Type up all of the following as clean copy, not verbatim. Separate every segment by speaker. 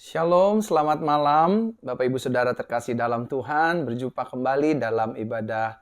Speaker 1: Shalom, selamat malam Bapak Ibu Saudara terkasih dalam Tuhan. Berjumpa kembali dalam ibadah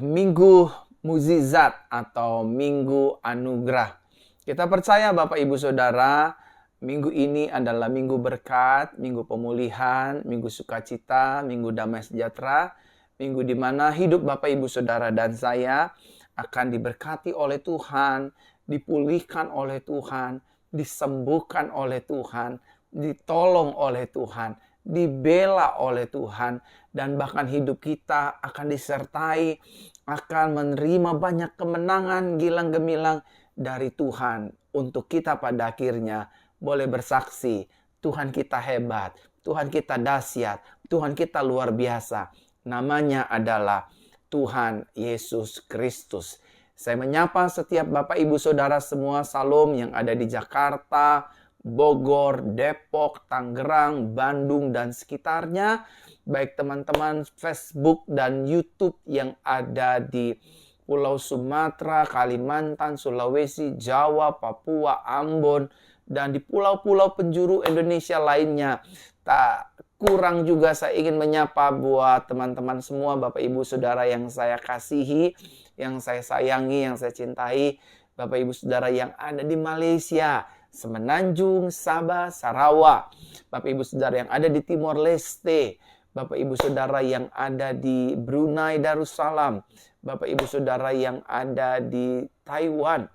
Speaker 1: Minggu Mukjizat atau Minggu Anugerah. Kita percaya Bapak Ibu Saudara, minggu ini adalah minggu berkat, minggu pemulihan, minggu sukacita, minggu damai sejahtera, minggu di mana hidup Bapak Ibu Saudara dan saya akan diberkati oleh Tuhan, dipulihkan oleh Tuhan, disembuhkan oleh Tuhan, ditolong oleh Tuhan, dibela oleh Tuhan, dan bahkan hidup kita akan disertai, akan menerima banyak kemenangan gilang gemilang dari Tuhan. Untuk kita pada akhirnya boleh bersaksi, Tuhan kita hebat, Tuhan kita dahsyat, Tuhan kita luar biasa. Namanya adalah Tuhan Yesus Kristus. Saya menyapa setiap Bapak Ibu Saudara semua Salom yang ada di Jakarta, Bogor, Depok, Tangerang, Bandung, dan sekitarnya. Baik teman-teman Facebook dan YouTube yang ada di Pulau Sumatera, Kalimantan, Sulawesi, Jawa, Papua, Ambon, dan di pulau-pulau penjuru Indonesia lainnya. Tak kurang juga saya ingin menyapa buat teman-teman semua, Bapak Ibu Saudara yang saya kasihi, yang saya sayangi, yang saya cintai. Bapak Ibu Saudara yang ada di Malaysia, Semenanjung, Sabah, Sarawak. Bapak Ibu Saudara yang ada di Timor Leste. Bapak Ibu Saudara yang ada di Brunei Darussalam. Bapak Ibu Saudara yang ada di Taiwan.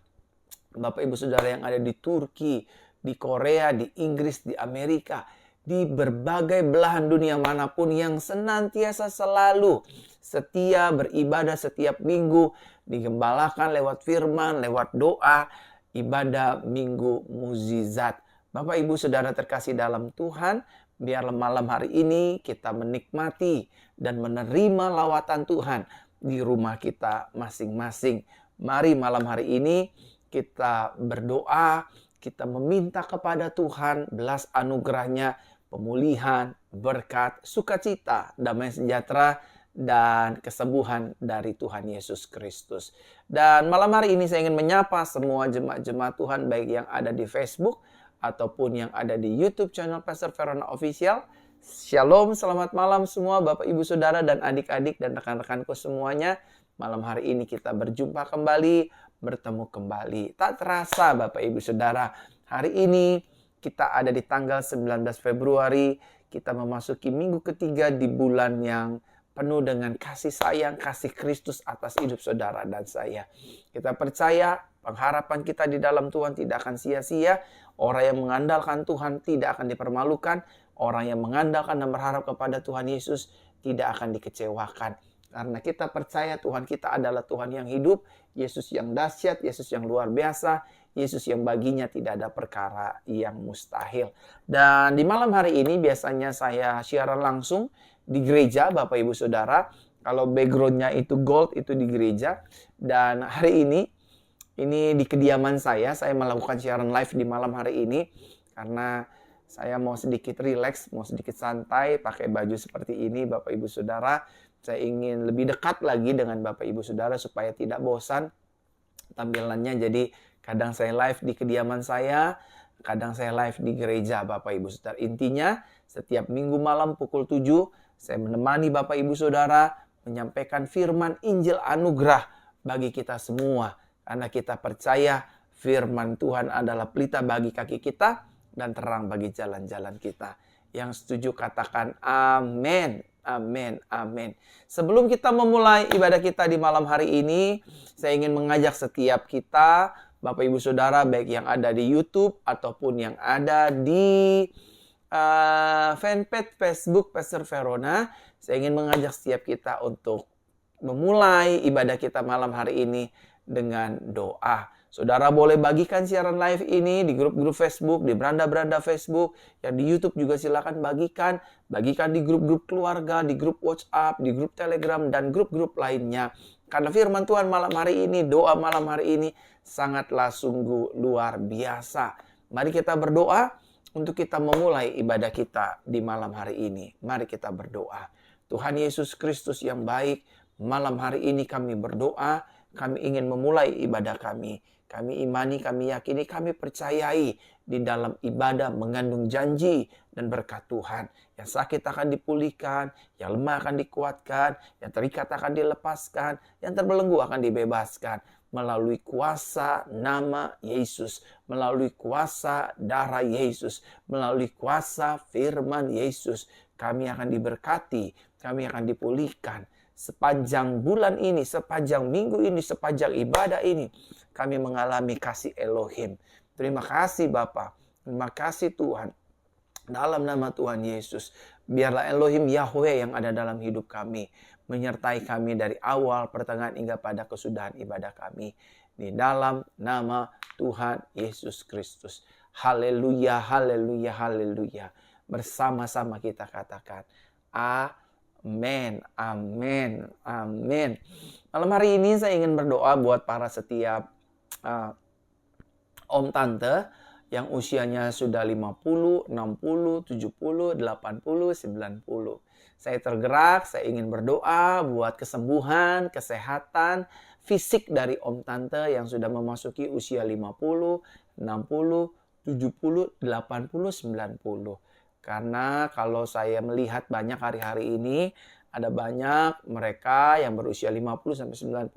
Speaker 1: Bapak Ibu Saudara yang ada di Turki, di Korea, di Inggris, di Amerika. Di berbagai belahan dunia manapun yang senantiasa selalu setia beribadah setiap minggu. Digembalakan lewat firman, lewat doa, ibadah Minggu Mukjizat. Bapak Ibu Saudara terkasih dalam Tuhan, biarlah malam hari ini kita menikmati dan menerima lawatan Tuhan di rumah kita masing-masing. Mari malam hari ini kita berdoa, kita meminta kepada Tuhan belas anugerahnya, pemulihan, berkat, sukacita, damai sejahtera, dan kesembuhan dari Tuhan Yesus Kristus. Dan malam hari ini saya ingin menyapa semua jemaat-jemaat Tuhan, baik yang ada di Facebook ataupun yang ada di YouTube channel Pastor Verona Official. Shalom, selamat malam semua Bapak Ibu Saudara dan adik-adik dan rekan-rekanku semuanya. Malam hari ini kita berjumpa kembali, bertemu kembali. Tak terasa Bapak Ibu Saudara, hari ini kita ada di tanggal 19 Februari, kita memasuki minggu ketiga di bulan yang penuh dengan kasih sayang, kasih Kristus atas hidup saudara dan saya. Kita percaya pengharapan kita di dalam Tuhan tidak akan sia-sia. Orang yang mengandalkan Tuhan tidak akan dipermalukan. Orang yang mengandalkan dan berharap kepada Tuhan Yesus tidak akan dikecewakan. Karena kita percaya Tuhan kita adalah Tuhan yang hidup, Yesus yang dahsyat, Yesus yang luar biasa, Yesus yang baginya tidak ada perkara yang mustahil. Dan di malam hari ini biasanya saya siaran langsung di gereja Bapak Ibu Saudara. Kalau backgroundnya itu gold, itu di gereja. Dan hari ini di kediaman saya melakukan siaran live di malam hari ini. Karena saya mau sedikit relax, mau sedikit santai, pakai baju seperti ini Bapak Ibu Saudara. Saya ingin lebih dekat lagi dengan Bapak Ibu Saudara supaya tidak bosan tampilannya. Jadi kadang saya live di kediaman saya, kadang saya live di gereja Bapak Ibu Saudara. Intinya setiap minggu malam pukul 7 saya menemani Bapak Ibu Saudara menyampaikan firman Injil anugerah bagi kita semua. Karena kita percaya firman Tuhan adalah pelita bagi kaki kita dan terang bagi jalan-jalan kita. Yang setuju katakan amin, amin, amin. Sebelum kita memulai ibadah kita di malam hari ini, saya ingin mengajak setiap kita, Bapak Ibu Saudara, baik yang ada di YouTube ataupun yang ada di fanpage Facebook Pastor Verona, saya ingin mengajak setiap kita untuk memulai ibadah kita malam hari ini dengan doa. Saudara boleh bagikan siaran live ini di grup-grup Facebook, di beranda-beranda Facebook, yang di YouTube juga silakan bagikan. Bagikan di grup-grup keluarga, di grup WhatsApp, di grup Telegram, dan grup-grup lainnya. Karena firman Tuhan malam hari ini, doa malam hari ini sangatlah sungguh luar biasa. Mari kita berdoa untuk kita memulai ibadah kita di malam hari ini. Mari kita berdoa. Tuhan Yesus Kristus yang baik, malam hari ini kami berdoa, kami ingin memulai ibadah kami. Kami imani, kami yakini, kami percayai di dalam ibadah mengandung janji dan berkat Tuhan. Yang sakit akan dipulihkan, yang lemah akan dikuatkan, yang terikat akan dilepaskan, yang terbelenggu akan dibebaskan. Melalui kuasa nama Yesus, melalui kuasa darah Yesus, melalui kuasa firman Yesus, kami akan diberkati, kami akan dipulihkan. Sepanjang bulan ini, sepanjang minggu ini, sepanjang ibadah ini, kami mengalami kasih Elohim. Terima kasih Bapa, terima kasih Tuhan. Dalam nama Tuhan Yesus, biarlah Elohim Yahweh yang ada dalam hidup kami, menyertai kami dari awal, pertengahan, hingga pada kesudahan ibadah kami. Di dalam nama Tuhan Yesus Kristus. Haleluya, haleluya, haleluya. Bersama-sama kita katakan, amin, amin, amin. Malam hari ini saya ingin berdoa buat para setiap om tante yang usianya sudah 50, 60, 70, 80, 90. Saya tergerak, saya ingin berdoa buat kesembuhan, kesehatan fisik dari om tante yang sudah memasuki usia 50, 60, 70, 80, 90. Karena kalau saya melihat banyak hari-hari ini, ada banyak mereka yang berusia 50-90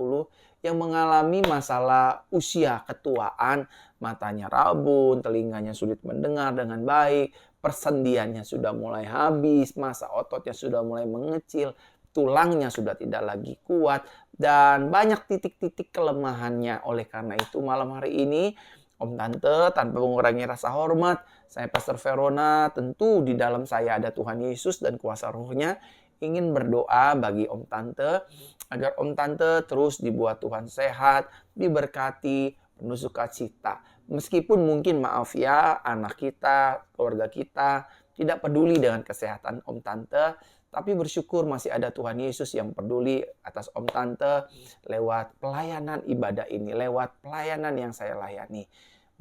Speaker 1: yang mengalami masalah usia ketuaan. Matanya rabun, telinganya sulit mendengar dengan baik, persendiannya sudah mulai habis, masa ototnya sudah mulai mengecil, tulangnya sudah tidak lagi kuat, dan banyak titik-titik kelemahannya. Oleh karena itu malam hari ini, Om Tante, tanpa mengurangi rasa hormat, saya Pastor Verona, tentu di dalam saya ada Tuhan Yesus dan kuasa rohnya, ingin berdoa bagi Om Tante, agar Om Tante terus dibuat Tuhan sehat, diberkati, penuh sukacita. Meskipun mungkin maaf ya, anak kita, keluarga kita, tidak peduli dengan kesehatan Om Tante, tapi bersyukur masih ada Tuhan Yesus yang peduli atas Om Tante lewat pelayanan ibadah ini, lewat pelayanan yang saya layani.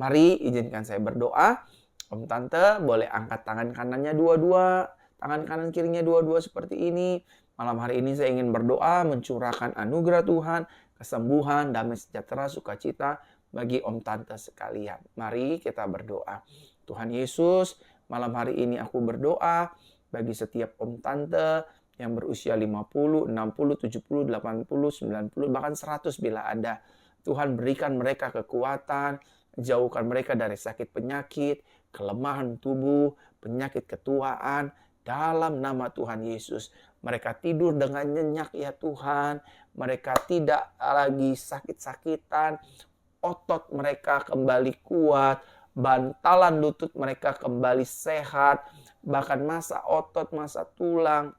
Speaker 1: Mari izinkan saya berdoa. Om Tante boleh angkat tangan kanannya dua-dua, tangan kanan kirinya dua-dua seperti ini. Malam hari ini saya ingin berdoa mencurahkan anugerah Tuhan, kesembuhan, damai sejahtera, sukacita bagi Om Tante sekalian. Mari kita berdoa. Tuhan Yesus, malam hari ini aku berdoa bagi setiap Om Tante yang berusia 50, 60, 70, 80, 90, bahkan 100 bila ada. Tuhan berikan mereka kekuatan, jauhkan mereka dari sakit penyakit, kelemahan tubuh, penyakit ketuaan, dalam nama Tuhan Yesus. Mereka tidur dengan nyenyak ya Tuhan. Mereka tidak lagi sakit-sakitan. Otot mereka kembali kuat. Bantalan lutut mereka kembali sehat. Bahkan masa otot, masa tulang,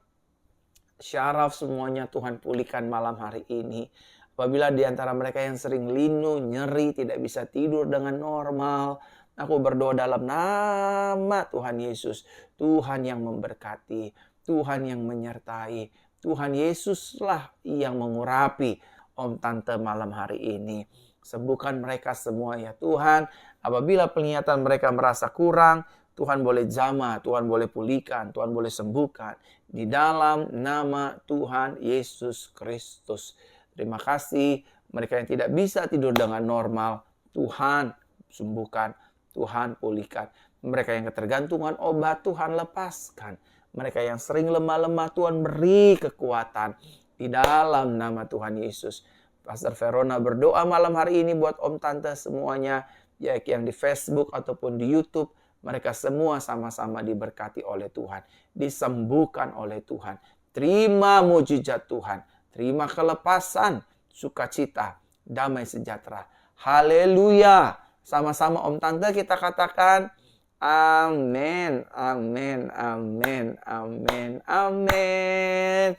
Speaker 1: syaraf semuanya Tuhan pulihkan malam hari ini. Apabila di antara mereka yang sering linu, nyeri, tidak bisa tidur dengan normal, aku berdoa dalam nama Tuhan Yesus. Tuhan yang memberkati, Tuhan yang menyertai. Tuhan Yesuslah yang mengurapi Om Tante malam hari ini. Sembuhkan mereka semua ya Tuhan. Apabila penglihatan mereka merasa kurang, Tuhan boleh jamah, Tuhan boleh pulihkan, Tuhan boleh sembuhkan. Di dalam nama Tuhan Yesus Kristus. Terima kasih. Mereka yang tidak bisa tidur dengan normal, Tuhan sembuhkan, Tuhan pulihkan. Mereka yang ketergantungan obat, Tuhan lepaskan. Mereka yang sering lemah-lemah, Tuhan beri kekuatan. Di dalam nama Tuhan Yesus. Pastor Verona berdoa malam hari ini buat Om Tante semuanya, baik yang di Facebook ataupun di YouTube. Mereka semua sama-sama diberkati oleh Tuhan. Disembuhkan oleh Tuhan. Terima mujizat Tuhan. Terima kelepasan, sukacita, damai sejahtera. Haleluya. Sama-sama Om Tante kita katakan, amin, amin, amin, amin, amin.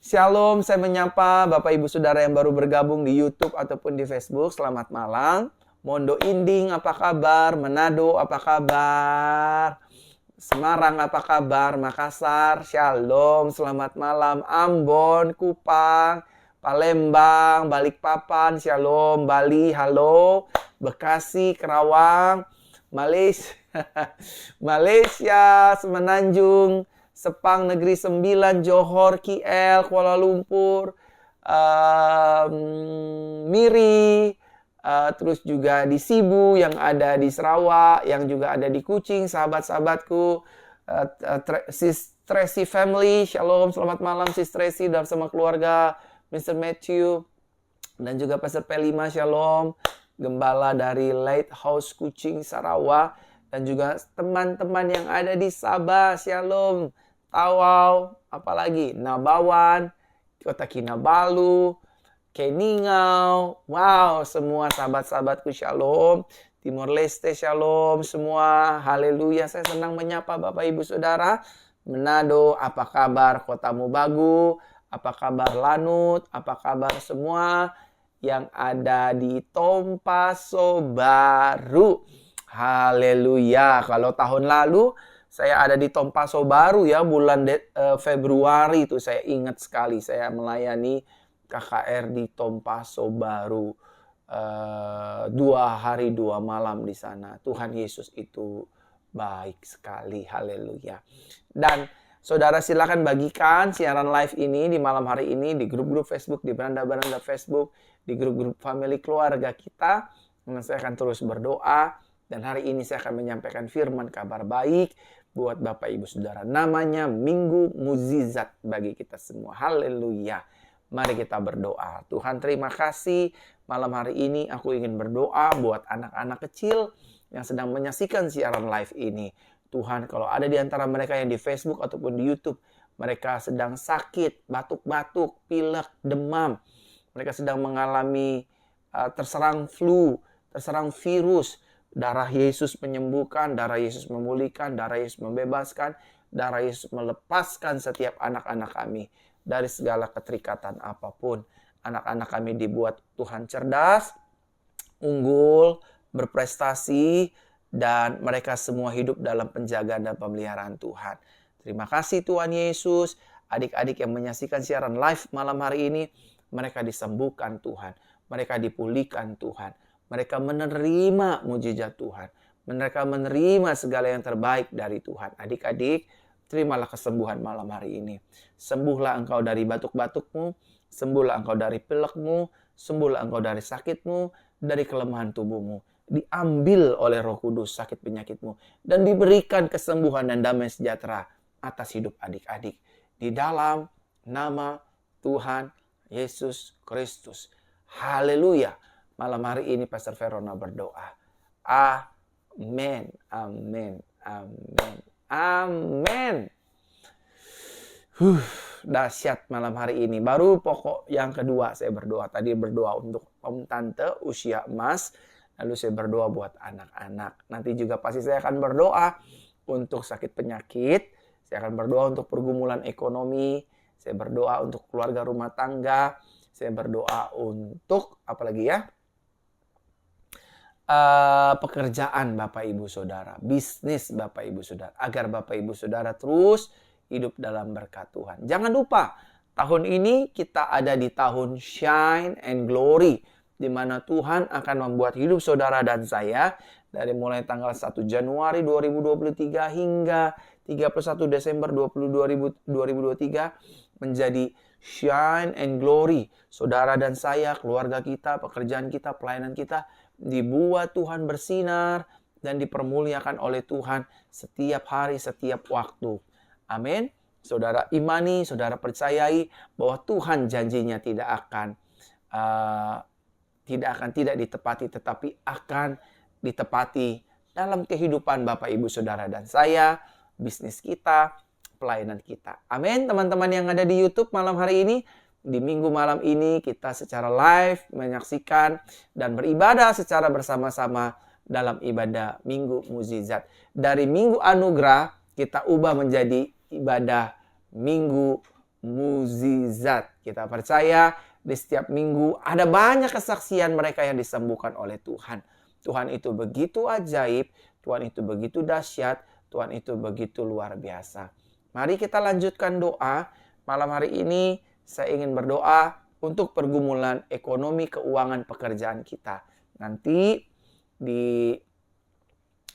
Speaker 1: Shalom, saya menyapa Bapak Ibu Saudara yang baru bergabung di YouTube ataupun di Facebook. Selamat malam. Mondo Inding, apa kabar? Manado, apa kabar? Semarang, apa kabar? Makassar, shalom, selamat malam. Ambon, Kupang, Palembang, Balikpapan, shalom. Bali, halo. Bekasi, Kerawang, Malaysia, Malaysia, Semenanjung, Sepang, Negeri Sembilan, Johor, KL, Kuala Lumpur, Miri, terus juga di Sibu yang ada di Sarawak, yang juga ada di Kuching, sahabat-sahabatku, Sis Tracy family, shalom, selamat malam Sis Tracy dan sama keluarga, Mr. Matthew, dan juga Pastor Pelima, shalom, gembala dari Lighthouse Kuching, Sarawak, dan juga teman-teman yang ada di Sabah, shalom, Tawau, apalagi Nabawan, Kota Kinabalu, Keningau, wow, semua sahabat-sahabatku shalom, Timor Leste shalom, semua haleluya. Saya senang menyapa Bapak Ibu Saudara. Manado, apa kabar Kota Mubagu, apa kabar Lanut, apa kabar semua yang ada di Tompaso Baru. Haleluya. Kalau tahun lalu saya ada di Tompaso Baru ya, bulan Februari itu saya ingat sekali saya melayani KKR di Tompaso Baru. 2 hari 2 malam di sana. Tuhan Yesus itu baik sekali. Haleluya. Dan saudara silakan bagikan siaran live ini di malam hari ini di grup-grup Facebook, di beranda-beranda Facebook, di grup-grup family keluarga kita. Dan saya akan terus berdoa. Dan hari ini saya akan menyampaikan firman kabar baik buat Bapak Ibu Saudara. Namanya Minggu Mukjizat bagi kita semua. Haleluya. Mari kita berdoa. Tuhan, terima kasih malam hari ini aku ingin berdoa buat anak-anak kecil yang sedang menyaksikan siaran live ini. Tuhan, kalau ada di antara mereka yang di Facebook ataupun di YouTube, mereka sedang sakit, batuk-batuk, pilek, demam. Mereka sedang mengalami terserang flu, terserang virus. Darah Yesus menyembuhkan, darah Yesus memulihkan, darah Yesus membebaskan, darah Yesus melepaskan setiap anak-anak kami dari segala keterikatan apapun. Anak-anak kami dibuat Tuhan cerdas, unggul, berprestasi, dan mereka semua hidup dalam penjagaan dan pemeliharaan Tuhan. Terima kasih Tuhan Yesus. Adik-adik yang menyaksikan siaran live malam hari ini, mereka disembuhkan Tuhan. Mereka dipulihkan Tuhan. Mereka menerima mujizat Tuhan. Mereka menerima segala yang terbaik dari Tuhan. Adik-adik, terimalah kesembuhan malam hari ini. Sembuhlah engkau dari batuk-batukmu, sembuhlah engkau dari pilekmu, sembuhlah engkau dari sakitmu, dari kelemahan tubuhmu. Diambil oleh Roh Kudus sakit penyakitmu dan diberikan kesembuhan dan damai sejahtera atas hidup adik-adik. Di dalam nama Tuhan Yesus Kristus. Haleluya. Malam hari ini Pastor Verona berdoa. Amin. Amin. Amin. Amin. Dahsyat malam hari ini. Baru pokok yang kedua saya berdoa. Tadi berdoa untuk om tante usia emas. Lalu saya berdoa buat anak-anak. Nanti juga pasti saya akan berdoa untuk sakit penyakit. Saya akan berdoa untuk pergumulan ekonomi. Saya berdoa untuk keluarga rumah tangga. Saya berdoa untuk apalagi ya? Pekerjaan Bapak Ibu Saudara, bisnis Bapak Ibu Saudara, agar Bapak Ibu Saudara terus hidup dalam berkat Tuhan. Jangan lupa, tahun ini kita ada di tahun Shine and Glory, di mana Tuhan akan membuat hidup saudara dan saya dari mulai tanggal 1 Januari 2023 hingga 31 Desember 2023 menjadi Shine and Glory. Saudara dan saya, keluarga kita, pekerjaan kita, pelayanan kita dibuat Tuhan bersinar dan dipermuliakan oleh Tuhan setiap hari, setiap waktu. Amin. Saudara imani, saudara percayai bahwa Tuhan janjinya tidak tidak ditepati, tetapi akan ditepati dalam kehidupan Bapak Ibu Saudara dan saya, bisnis kita, pelayanan kita. Amin. Teman-teman yang ada di YouTube malam hari ini, di minggu malam ini kita secara live menyaksikan dan beribadah secara bersama-sama dalam ibadah Minggu Mukjizat. Dari Minggu Anugerah kita ubah menjadi ibadah Minggu Mukjizat. Kita percaya di setiap minggu ada banyak kesaksian mereka yang disembuhkan oleh Tuhan. Tuhan itu begitu ajaib, Tuhan itu begitu dahsyat, Tuhan itu begitu luar biasa. Mari kita lanjutkan doa. Malam hari ini saya ingin berdoa untuk pergumulan ekonomi, keuangan, pekerjaan kita. Nanti di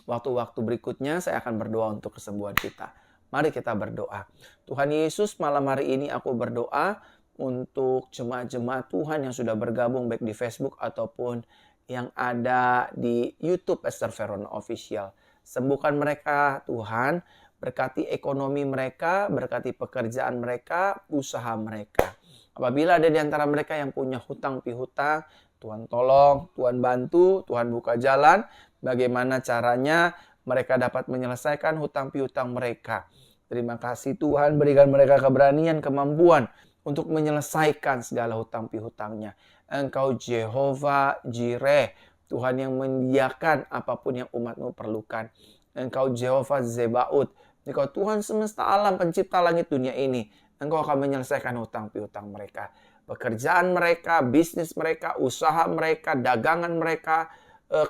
Speaker 1: waktu-waktu berikutnya saya akan berdoa untuk kesembuhan kita. Mari kita berdoa. Tuhan Yesus, malam hari ini aku berdoa untuk jemaat-jemaat Tuhan yang sudah bergabung baik di Facebook ataupun yang ada di YouTube Pastor Verona Official. Sembuhkan mereka Tuhan, berkati ekonomi mereka, berkati pekerjaan mereka, usaha mereka. Apabila ada di antara mereka yang punya hutang pihutang, Tuhan tolong, Tuhan bantu, Tuhan buka jalan, bagaimana caranya mereka dapat menyelesaikan hutang pihutang mereka. Terima kasih Tuhan, berikan mereka keberanian, kemampuan untuk menyelesaikan segala hutang pihutangnya. Engkau Jehovah Jireh, Tuhan yang menyediakan apapun yang umat-Mu perlukan. Engkau Jehovah Zebaut, Engkau Tuhan semesta alam, pencipta langit dunia ini. Engkau akan menyelesaikan hutang pihutang mereka. Pekerjaan mereka, bisnis mereka, usaha mereka, dagangan mereka,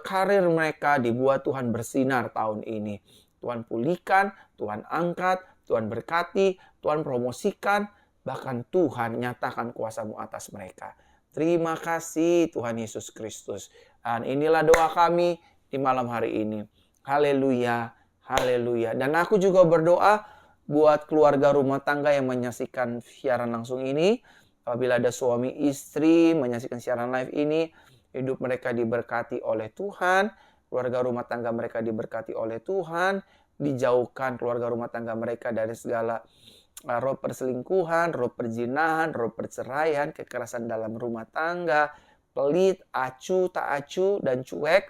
Speaker 1: karir mereka dibuat Tuhan bersinar tahun ini. Tuhan pulihkan, Tuhan angkat, Tuhan berkati, Tuhan promosikan, bahkan Tuhan nyatakan kuasa-Mu atas mereka. Terima kasih Tuhan Yesus Kristus. Dan inilah doa kami di malam hari ini. Haleluya, haleluya. Dan aku juga berdoa buat keluarga rumah tangga yang menyaksikan siaran langsung ini. Apabila ada suami istri menyaksikan siaran live ini, hidup mereka diberkati oleh Tuhan. Keluarga rumah tangga mereka diberkati oleh Tuhan. Dijauhkan keluarga rumah tangga mereka dari segala roh perselingkuhan, roh perzinahan, roh perceraian, kekerasan dalam rumah tangga, pelit, acuh, tak acuh, dan cuek.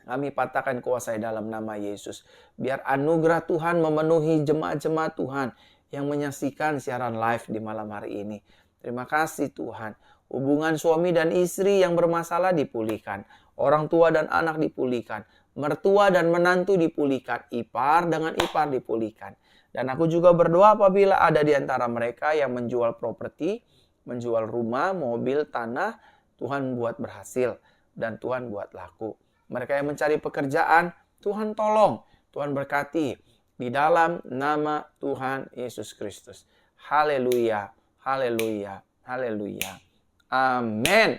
Speaker 1: Kami patahkan kuasa dalam nama Yesus. Biar anugerah Tuhan memenuhi jemaat-jemaat Tuhan yang menyaksikan siaran live di malam hari ini. Terima kasih Tuhan. Hubungan suami dan istri yang bermasalah dipulihkan. Orang tua dan anak dipulihkan. Mertua dan menantu dipulihkan. Ipar dengan ipar dipulihkan. Dan aku juga berdoa apabila ada di antara mereka yang menjual properti, menjual rumah, mobil, tanah, Tuhan buat berhasil dan Tuhan buat laku. Mereka yang mencari pekerjaan, Tuhan tolong, Tuhan berkati di dalam nama Tuhan Yesus Kristus. Haleluya, haleluya, haleluya. Amin.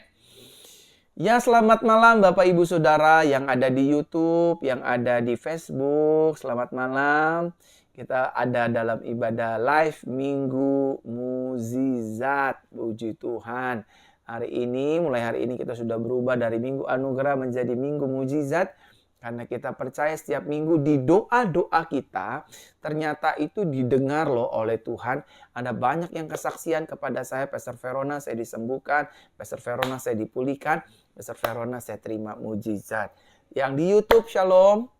Speaker 1: Ya, selamat malam Bapak Ibu Saudara yang ada di YouTube, yang ada di Facebook. Selamat malam. Kita ada dalam ibadah live Minggu Mukjizat. Puji Tuhan. Mulai hari ini kita sudah berubah dari Minggu Anugerah menjadi Minggu Mukjizat. Karena kita percaya setiap minggu di doa-doa kita, ternyata itu didengar loh oleh Tuhan. Ada banyak yang kesaksian kepada saya, Pastor Verona saya disembuhkan, Pastor Verona saya dipulihkan, Pastor Verona saya terima mukjizat. Yang di YouTube, Shalom.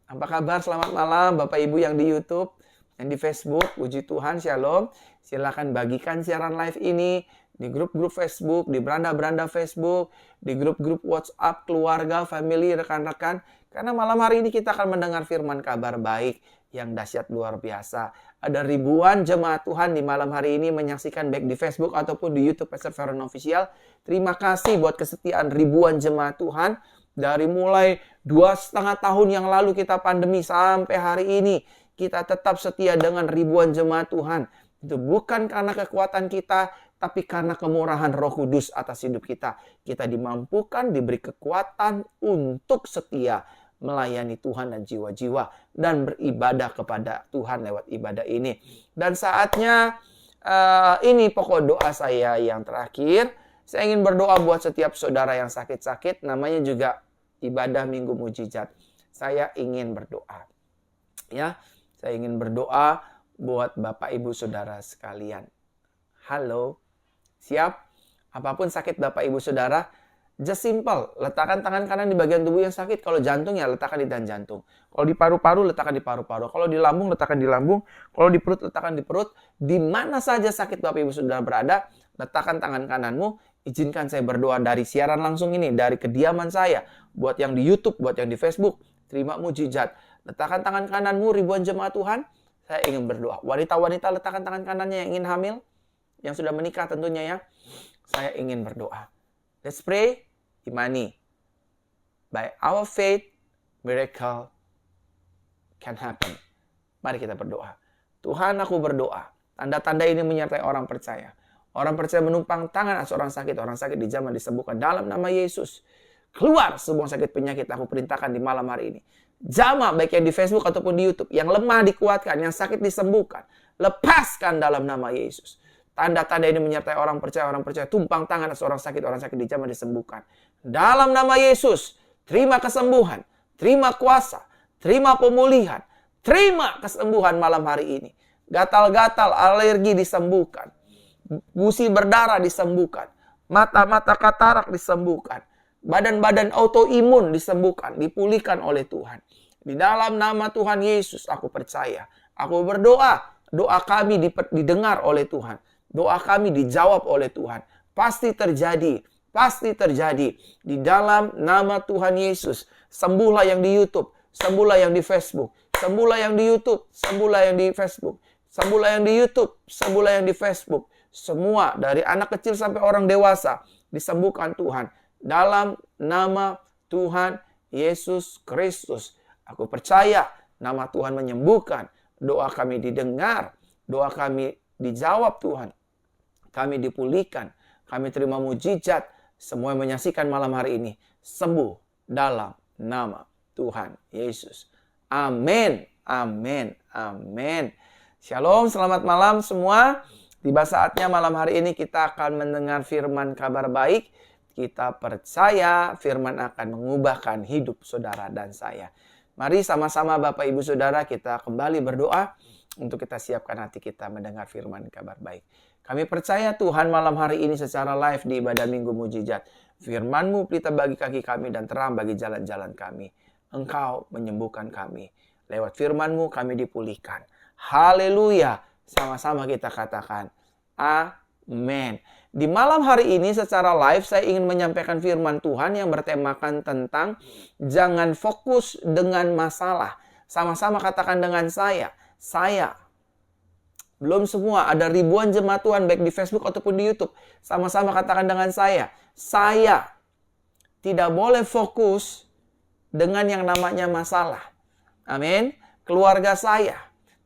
Speaker 1: Apa kabar? Selamat malam Bapak Ibu yang di YouTube, yang di Facebook, puji Tuhan, Shalom. Silakan bagikan siaran live ini di grup-grup Facebook, di beranda-beranda Facebook, di grup-grup WhatsApp, keluarga, family, rekan-rekan. Karena malam hari ini kita akan mendengar firman kabar baik yang dahsyat luar biasa. Ada ribuan jemaat Tuhan di malam hari ini menyaksikan baik di Facebook ataupun di YouTube Pastor Verona Official. Terima kasih buat kesetiaan ribuan jemaat Tuhan. Dari mulai 2,5 tahun yang lalu kita pandemi sampai hari ini, kita tetap setia dengan ribuan jemaat Tuhan. Itu bukan karena kekuatan kita, tapi karena kemurahan Roh Kudus atas hidup kita. Kita dimampukan, diberi kekuatan untuk setia melayani Tuhan dan jiwa-jiwa dan beribadah kepada Tuhan lewat ibadah ini. Dan saatnya ini pokok doa saya yang terakhir. Saya ingin berdoa buat setiap saudara yang sakit-sakit, namanya juga ibadah Minggu Mukjizat. Saya ingin berdoa. Ya, saya ingin berdoa buat Bapak Ibu Saudara sekalian. Halo. Siap? Apapun sakit Bapak Ibu Saudara, just simple. Letakkan tangan kanan di bagian tubuh yang sakit. Kalau jantung ya letakkan di dan jantung. Kalau di paru-paru letakkan di paru-paru. Kalau di lambung letakkan di lambung. Kalau di perut letakkan di perut. Di mana saja sakit Bapak Ibu Saudara berada, letakkan tangan kananmu. Izinkan saya berdoa dari siaran langsung ini, dari kediaman saya. Buat yang di YouTube, buat yang di Facebook, terima mukjizat. Letakkan tangan kananmu ribuan jemaat Tuhan. Saya ingin berdoa. Wanita-wanita letakkan tangan kanannya yang ingin hamil. Yang sudah menikah tentunya ya. Saya ingin berdoa. Let's pray. Imani. By our faith, miracle can happen. Mari kita berdoa. Tuhan, aku berdoa. Tanda-tanda ini menyertai orang percaya. Orang percaya menumpang tangan atas orang sakit dijamah disembuhkan dalam nama Yesus. Keluar semua sakit penyakit aku perintahkan di malam hari ini. Jamah baik yang di Facebook ataupun di YouTube. Yang lemah dikuatkan, yang sakit disembuhkan. Lepaskan dalam nama Yesus. Tanda-tanda ini menyertai orang percaya tumpang tangan atas orang sakit dijamah disembuhkan. Dalam nama Yesus, terima kesembuhan, terima kuasa, terima pemulihan, terima kesembuhan malam hari ini. Gatal-gatal, alergi disembuhkan. Gusi berdarah disembuhkan. Mata-mata katarak disembuhkan. Badan-badan autoimun disembuhkan, dipulihkan oleh Tuhan. Di dalam nama Tuhan Yesus, aku percaya. Aku berdoa, doa kami didengar oleh Tuhan. Doa kami dijawab oleh Tuhan. Pasti terjadi. Pasti terjadi. Di dalam nama Tuhan Yesus. Sembuhlah yang di YouTube. Sembuhlah yang di Facebook. Sembuhlah yang di YouTube. Sembuhlah yang di Facebook. Sembuhlah yang di YouTube. Sembuhlah yang di Facebook. Semua dari anak kecil sampai orang dewasa disembuhkan Tuhan. Dalam nama Tuhan Yesus Kristus. Aku percaya nama Tuhan menyembuhkan. Doa kami didengar. Doa kami dijawab Tuhan. Kami dipulihkan. Kami terima mujizat. Semua yang menyaksikan malam hari ini sembuh dalam nama Tuhan Yesus. Amin. Amin. Amin. Shalom, selamat malam semua. Tiba saatnya malam hari ini kita akan mendengar firman kabar baik. Kita percaya firman akan mengubahkan hidup saudara dan saya. Mari sama-sama Bapak Ibu Saudara kita kembali berdoa untuk kita siapkan hati kita mendengar firman kabar baik. Kami percaya Tuhan malam hari ini secara live di ibadah Minggu Mujizat. Firman-Mu pelita bagi kaki kami dan terang bagi jalan-jalan kami. Engkau menyembuhkan kami. Lewat firman-Mu kami dipulihkan. Haleluya. Sama-sama kita katakan. Amin. Di malam hari ini secara live saya ingin menyampaikan firman Tuhan yang bertemakan tentang jangan fokus dengan masalah. Sama-sama katakan dengan saya. Belum semua, ada ribuan jemaat Tuhan baik di Facebook ataupun di YouTube. Sama-sama katakan dengan saya. Saya tidak boleh fokus dengan yang namanya masalah. Amin. Keluarga saya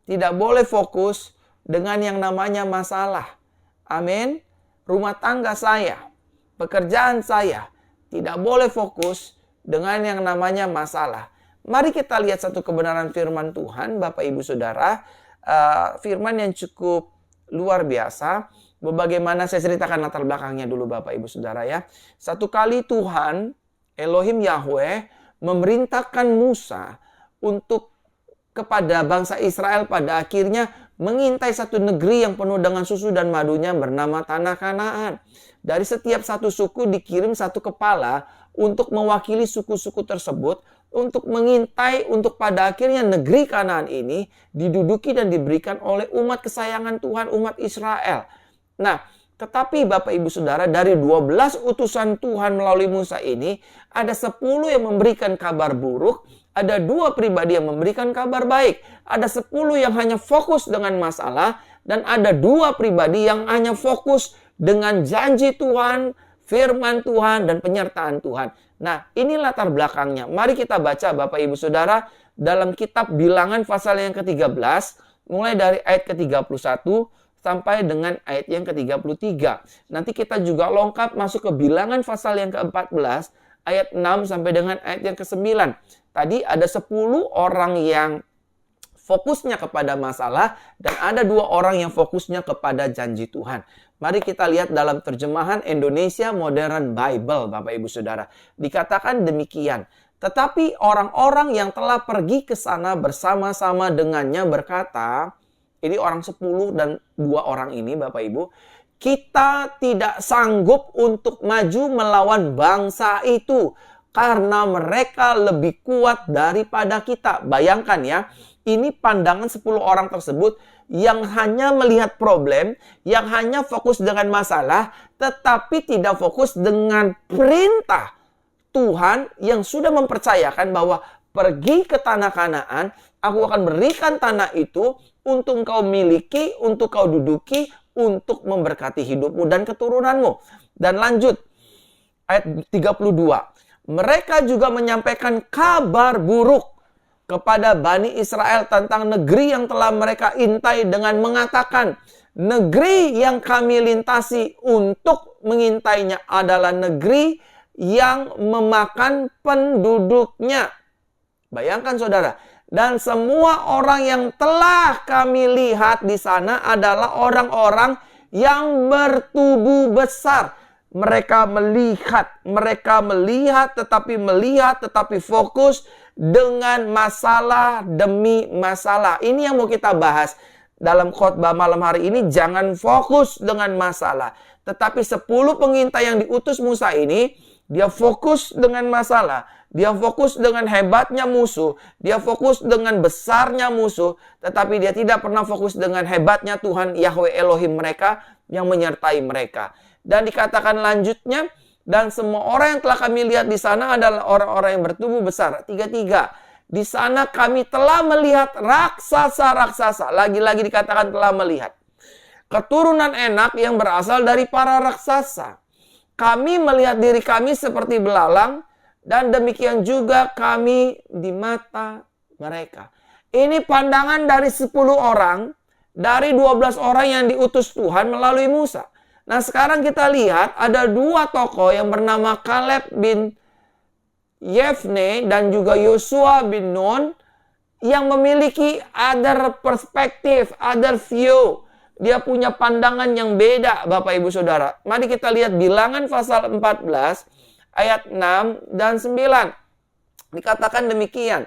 Speaker 1: tidak boleh fokus dengan yang namanya masalah. Amin. Rumah tangga saya, pekerjaan saya tidak boleh fokus dengan yang namanya masalah. Mari kita lihat satu kebenaran firman Tuhan, Bapak Ibu Saudara. Firman yang cukup luar biasa. Bagaimana saya ceritakan latar belakangnya dulu Bapak Ibu Saudara ya. Satu kali Tuhan, Elohim Yahweh, memerintahkan Musa untuk kepada bangsa Israel pada akhirnya mengintai satu negeri yang penuh dengan susu dan madunya bernama Tanah Kanaan. Dari setiap satu suku dikirim satu kepala untuk mewakili suku-suku tersebut untuk mengintai untuk pada akhirnya negeri Kanaan ini diduduki dan diberikan oleh umat kesayangan Tuhan, umat Israel. Nah, tetapi Bapak Ibu Saudara, dari 12 utusan Tuhan melalui Musa ini, ada 10 yang memberikan kabar buruk, ada 2 pribadi yang memberikan kabar baik. Ada 10 yang hanya fokus dengan masalah, dan ada 2 pribadi yang hanya fokus dengan janji Tuhan, firman Tuhan, dan penyertaan Tuhan. Nah, ini latar belakangnya. Mari kita baca Bapak Ibu Saudara dalam kitab Bilangan pasal yang ke-13, mulai dari ayat ke-31 sampai dengan ayat yang ke-33. Nanti kita juga lengkap masuk ke Bilangan pasal yang ke-14, ayat 6 sampai dengan ayat yang ke-9. Tadi ada 10 orang yang fokusnya kepada masalah dan ada 2 orang yang fokusnya kepada janji Tuhan. Mari kita lihat dalam terjemahan Indonesia Modern Bible, Bapak Ibu Saudara. Dikatakan demikian. Tetapi orang-orang yang telah pergi ke sana bersama-sama dengannya berkata, ini orang 10 dan 2 orang ini Bapak Ibu, kita tidak sanggup untuk maju melawan bangsa itu karena mereka lebih kuat daripada kita. Bayangkan ya, ini pandangan 10 orang tersebut yang hanya melihat problem, yang hanya fokus dengan masalah, tetapi tidak fokus dengan perintah Tuhan yang sudah mempercayakan bahwa pergi ke tanah Kanaan, aku akan berikan tanah itu untuk kau miliki, untuk kau duduki, untuk memberkati hidupmu dan keturunanmu. Dan lanjut, ayat 32. Mereka juga menyampaikan kabar buruk kepada Bani Israel tentang negeri yang telah mereka intai dengan mengatakan, negeri yang kami lintasi untuk mengintainya adalah negeri yang memakan penduduknya. Bayangkan saudara, dan semua orang yang telah kami lihat di sana adalah orang-orang yang bertubuh besar. Mereka melihat tetapi fokus dengan masalah demi masalah. Ini yang mau kita bahas dalam khotbah malam hari ini. Jangan fokus dengan masalah. Tetapi 10 pengintai yang diutus Musa ini, dia fokus dengan masalah. Dia fokus dengan hebatnya musuh. Dia fokus dengan besarnya musuh. Tetapi dia tidak pernah fokus dengan hebatnya Tuhan Yahweh Elohim mereka yang menyertai mereka. Dan dikatakan lanjutnya, dan semua orang yang telah kami lihat di sana adalah orang-orang yang bertubuh besar. 3:3. Di sana kami telah melihat raksasa-raksasa. Lagi-lagi dikatakan telah melihat. Keturunan Enak yang berasal dari para raksasa. Kami melihat diri kami seperti belalang, dan demikian juga kami di mata mereka. Ini pandangan dari 10 orang, dari 12 orang yang diutus Tuhan melalui Musa. Nah, sekarang kita lihat ada 2 tokoh yang bernama Kaleb bin Yefne dan juga Yosua bin Nun yang memiliki other perspektif, other view. Dia punya pandangan yang beda, Bapak Ibu Saudara. Mari kita lihat Bilangan pasal 14 ayat 6 dan 9. Dikatakan demikian.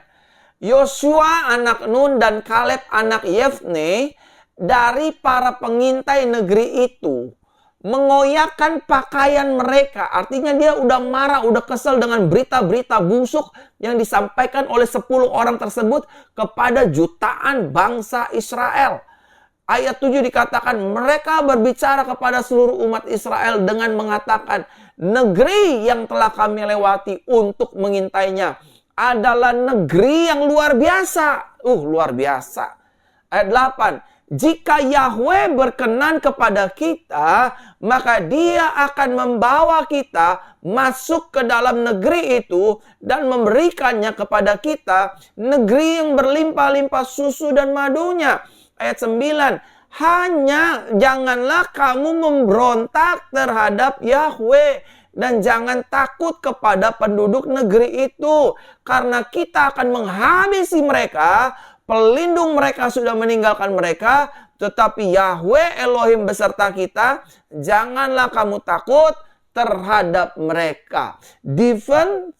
Speaker 1: Yosua anak Nun dan Kaleb anak Yefne dari para pengintai negeri itu mengoyakkan pakaian mereka. Artinya dia udah marah, udah kesel dengan berita-berita busuk yang disampaikan oleh 10 orang tersebut kepada jutaan bangsa Israel. Ayat 7 dikatakan, mereka berbicara kepada seluruh umat Israel dengan mengatakan, negeri yang telah kami lewati untuk mengintainya adalah negeri yang luar biasa. Luar biasa. Ayat 8, jika Yahweh berkenan kepada kita, maka Dia akan membawa kita masuk ke dalam negeri itu dan memberikannya kepada kita, negeri yang berlimpah-limpah susu dan madunya. Ayat 9, hanya janganlah kamu memberontak terhadap Yahweh dan jangan takut kepada penduduk negeri itu, karena kita akan menghabisi mereka. Pelindung mereka sudah meninggalkan mereka, tetapi Yahweh Elohim beserta kita. Janganlah kamu takut terhadap mereka. Different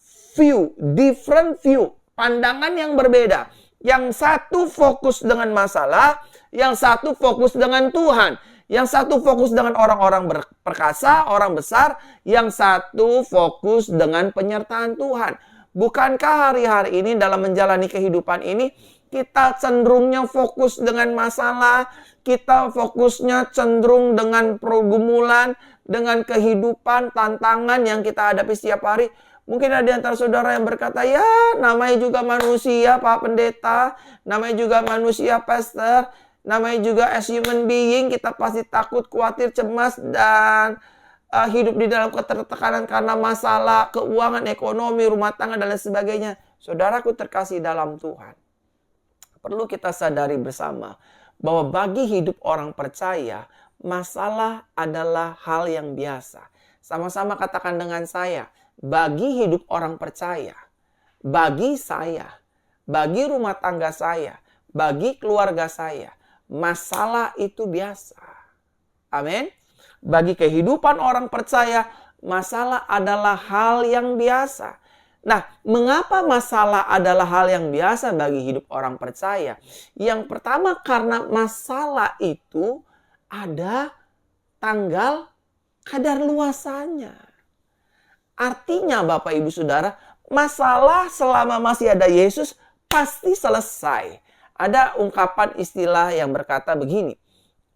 Speaker 1: view, pandangan yang berbeda. Yang satu fokus dengan masalah, yang satu fokus dengan Tuhan. Yang satu fokus dengan orang-orang perkasa, orang besar. Yang satu fokus dengan penyertaan Tuhan. Bukankah hari-hari ini dalam menjalani kehidupan ini, kita cenderungnya fokus dengan masalah, kita fokusnya cenderung dengan pergumulan, dengan kehidupan, tantangan yang kita hadapi setiap hari. Mungkin ada di antara saudara yang berkata, ya namanya juga manusia Pak Pendeta, namanya juga manusia Pastor, namanya juga as human being, kita pasti takut, khawatir, cemas, dan hidup di dalam ketertekanan karena masalah keuangan, ekonomi, rumah tangga, dan lain sebagainya. Saudaraku terkasih dalam Tuhan, perlu kita sadari bersama bahwa bagi hidup orang percaya, masalah adalah hal yang biasa. Sama-sama katakan dengan saya, bagi hidup orang percaya, bagi saya, bagi rumah tangga saya, bagi keluarga saya, masalah itu biasa. Amin. Bagi kehidupan orang percaya, masalah adalah hal yang biasa. Nah, mengapa masalah adalah hal yang biasa bagi hidup orang percaya? Yang pertama, karena masalah itu ada tanggal kadarluasannya. Artinya Bapak Ibu Saudara, masalah selama masih ada Yesus pasti selesai. Ada ungkapan istilah yang berkata begini,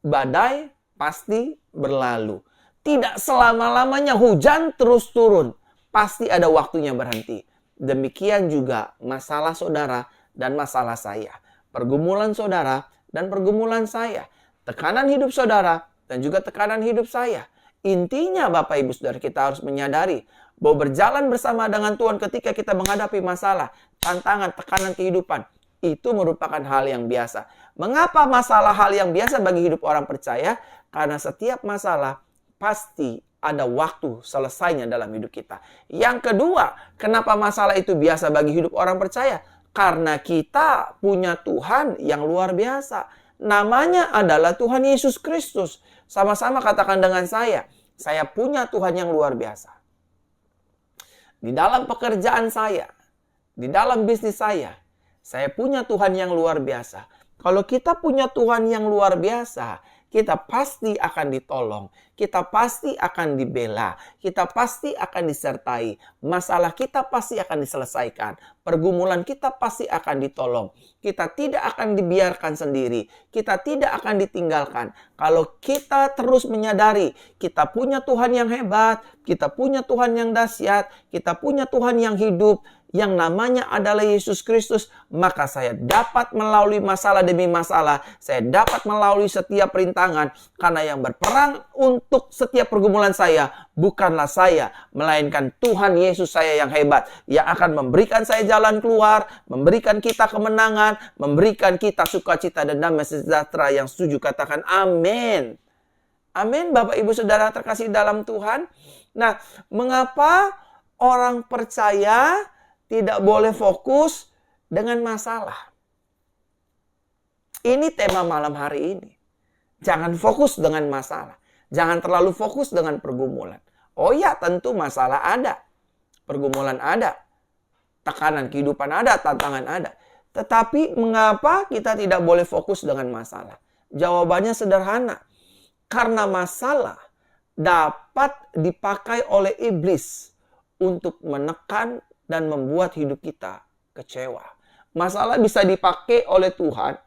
Speaker 1: badai pasti berlalu. Tidak selama-lamanya hujan terus turun. Pasti ada waktunya berhenti. Demikian juga masalah saudara dan masalah saya. Pergumulan saudara dan pergumulan saya. Tekanan hidup saudara dan juga tekanan hidup saya. Intinya Bapak Ibu Saudara, kita harus menyadari bahwa berjalan bersama dengan Tuhan ketika kita menghadapi masalah, tantangan, tekanan kehidupan, itu merupakan hal yang biasa. Mengapa masalah hal yang biasa bagi hidup orang percaya? Karena setiap masalah pasti ada waktu selesainya dalam hidup kita. Yang kedua, kenapa masalah itu biasa bagi hidup orang percaya? Karena kita punya Tuhan yang luar biasa. Namanya adalah Tuhan Yesus Kristus. Sama-sama katakan dengan saya, Saya punya Tuhan yang luar biasa. Di dalam pekerjaan saya, di dalam bisnis saya punya Tuhan yang luar biasa. Kalau kita punya Tuhan yang luar biasa, kita pasti akan ditolong, kita pasti akan dibela, kita pasti akan disertai, masalah kita pasti akan diselesaikan, pergumulan kita pasti akan ditolong, kita tidak akan dibiarkan sendiri, kita tidak akan ditinggalkan. Kalau kita terus menyadari kita punya Tuhan yang hebat, kita punya Tuhan yang dahsyat, kita punya Tuhan yang hidup, yang namanya adalah Yesus Kristus, maka saya dapat melalui masalah demi masalah. Saya dapat melalui setiap rintangan, karena yang berperang untuk setiap pergumulan saya bukanlah saya, melainkan Tuhan Yesus saya yang hebat, yang akan memberikan saya jalan keluar, memberikan kita kemenangan, memberikan kita sukacita dan damai sejahtera. Yang setuju katakan amin. Amin, Bapak Ibu Saudara terkasih dalam Tuhan. Nah, mengapa orang percaya tidak boleh fokus dengan masalah? Ini tema malam hari ini. Jangan fokus dengan masalah. Jangan terlalu fokus dengan pergumulan. Oh ya, tentu masalah ada. Pergumulan ada. Tekanan kehidupan ada, tantangan ada. Tetapi mengapa kita tidak boleh fokus dengan masalah? Jawabannya sederhana. Karena masalah dapat dipakai oleh iblis untuk menekan dan membuat hidup kita kecewa. Masalah bisa dipakai oleh Tuhan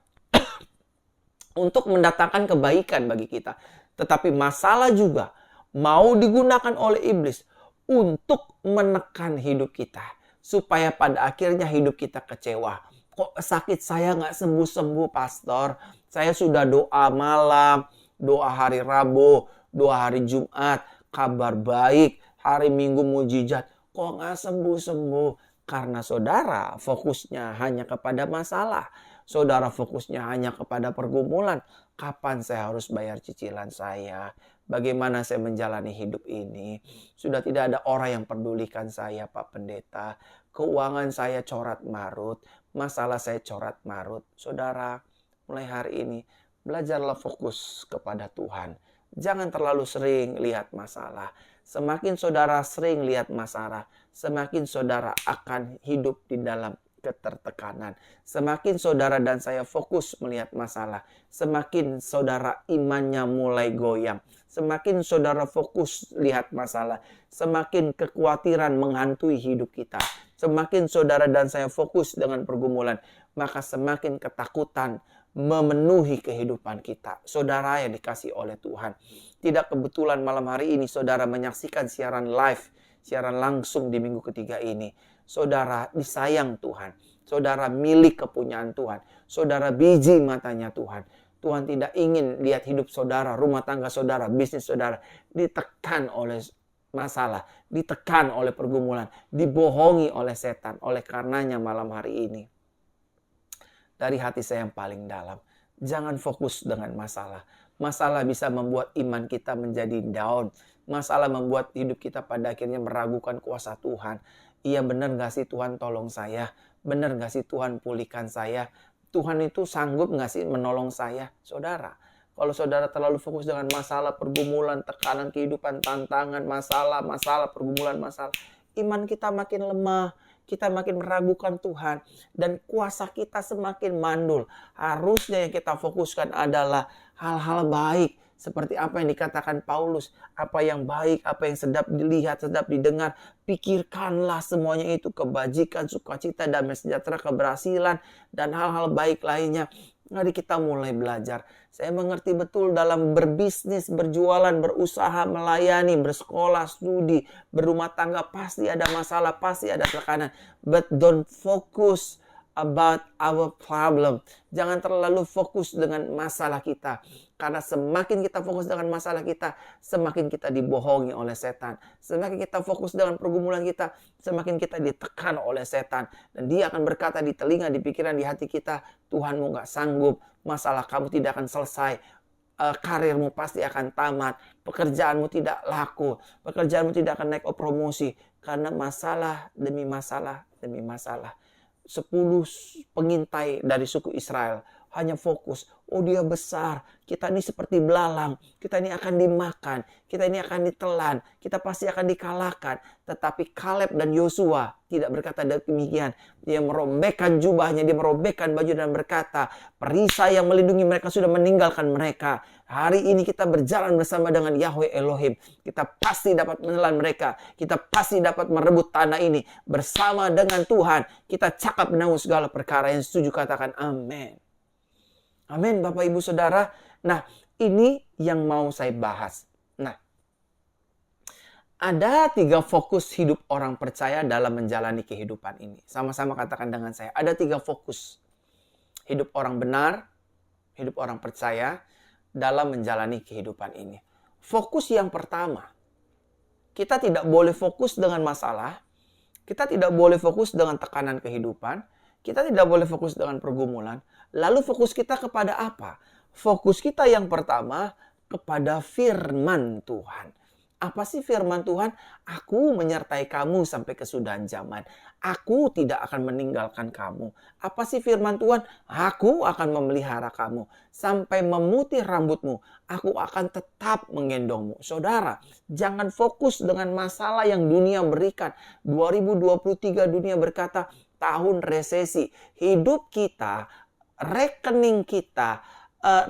Speaker 1: untuk mendatangkan kebaikan bagi kita. Tetapi masalah juga mau digunakan oleh iblis untuk menekan hidup kita. Supaya pada akhirnya hidup kita kecewa. Kok sakit saya nggak sembuh-sembuh, pastor? Saya sudah doa malam, doa hari Rabu, doa hari Jumat, kabar baik, hari Minggu mujizat. Kok nggak sembuh-sembuh? Karena saudara fokusnya hanya kepada masalah. Saudara fokusnya hanya kepada pergumulan. Kapan saya harus bayar cicilan saya? Bagaimana saya menjalani hidup ini? Sudah tidak ada orang yang pedulikan saya, Pak Pendeta. Keuangan saya corat marut. Masalah saya corat marut. Saudara, mulai hari ini belajarlah fokus kepada Tuhan. Jangan terlalu sering lihat masalah. Semakin saudara sering lihat masalah, semakin saudara akan hidup di dalam ketertekanan. Semakin saudara dan saya fokus melihat masalah, semakin saudara imannya mulai goyang. Semakin saudara fokus lihat masalah, semakin kekhawatiran menghantui hidup kita. Semakin saudara dan saya fokus dengan pergumulan, maka semakin ketakutan memenuhi kehidupan kita. Saudara yang dikasihi oleh Tuhan. Tidak kebetulan malam hari ini saudara menyaksikan siaran live, siaran langsung di minggu ketiga ini. Saudara disayang Tuhan. Saudara milik kepunyaan Tuhan. Saudara biji matanya Tuhan. Tuhan tidak ingin lihat hidup saudara, rumah tangga saudara, bisnis saudara ditekan oleh masalah, ditekan oleh pergumulan, dibohongi oleh setan. Oleh karenanya malam hari ini, dari hati saya yang paling dalam, jangan fokus dengan masalah. Masalah bisa membuat iman kita menjadi down. Masalah membuat hidup kita pada akhirnya meragukan kuasa Tuhan. Iya, benar gak sih Tuhan tolong saya? Benar gak sih Tuhan pulihkan saya? Tuhan itu sanggup gak sih menolong saya? Saudara, kalau saudara terlalu fokus dengan masalah, pergumulan, tekanan kehidupan, tantangan, masalah, pergumulan, masalah, iman kita makin lemah. Kita makin meragukan Tuhan dan kuasa kita semakin mandul. Harusnya yang kita fokuskan adalah hal-hal baik. Seperti apa yang dikatakan Paulus. Apa yang baik, apa yang sedap dilihat, sedap didengar. Pikirkanlah semuanya itu. Kebajikan, sukacita, damai sejahtera, keberhasilan, dan hal-hal baik lainnya. Mari kita mulai belajar. Saya mengerti betul dalam berbisnis, berjualan, berusaha, melayani, bersekolah, studi, berumah tangga. Pasti ada masalah, pasti ada tekanan. But don't focus about our problem. Jangan terlalu fokus dengan masalah kita. Karena semakin kita fokus dengan masalah kita, semakin kita dibohongi oleh setan. Semakin kita fokus dengan pergumulan kita, semakin kita ditekan oleh setan. Dan dia akan berkata di telinga, di pikiran, di hati kita, Tuhanmu gak sanggup, masalah kamu tidak akan selesai. Karirmu pasti akan tamat, pekerjaanmu tidak laku, pekerjaanmu tidak akan naik promosi. Karena masalah demi masalah demi masalah. 10 pengintai dari suku Israel hanya fokus, oh dia besar, kita ini seperti belalang, kita ini akan dimakan, kita ini akan ditelan, kita pasti akan dikalahkan. Tetapi Kaleb dan Yosua tidak berkata demikian. Dia merobekkan jubahnya, dia merobekkan baju dan berkata, perisai yang melindungi mereka sudah meninggalkan mereka. Hari ini kita berjalan bersama dengan Yahweh Elohim. Kita pasti dapat menelan mereka. Kita pasti dapat merebut tanah ini. Bersama dengan Tuhan, kita cakap menanggung segala perkara. Yang setuju katakan amin. Amin Bapak Ibu Saudara. Nah, ini yang mau saya bahas. Nah, ada 3 fokus hidup orang percaya dalam menjalani kehidupan ini. Sama-sama katakan dengan saya. Ada 3 fokus hidup orang benar, hidup orang percaya dalam menjalani kehidupan ini. Fokus yang pertama, kita tidak boleh fokus dengan masalah, kita tidak boleh fokus dengan tekanan kehidupan, kita tidak boleh fokus dengan pergumulan. Lalu fokus kita kepada apa? Fokus kita yang pertama kepada firman Tuhan. Apa sih firman Tuhan? Aku menyertai kamu sampai kesudahan zaman. Aku tidak akan meninggalkan kamu. Apa sih firman Tuhan? Aku akan memelihara kamu. Sampai memutih rambutmu, aku akan tetap menggendongmu. Saudara, jangan fokus dengan masalah yang dunia berikan. 2023 dunia berkata, tahun resesi. Hidup kita, rekening kita,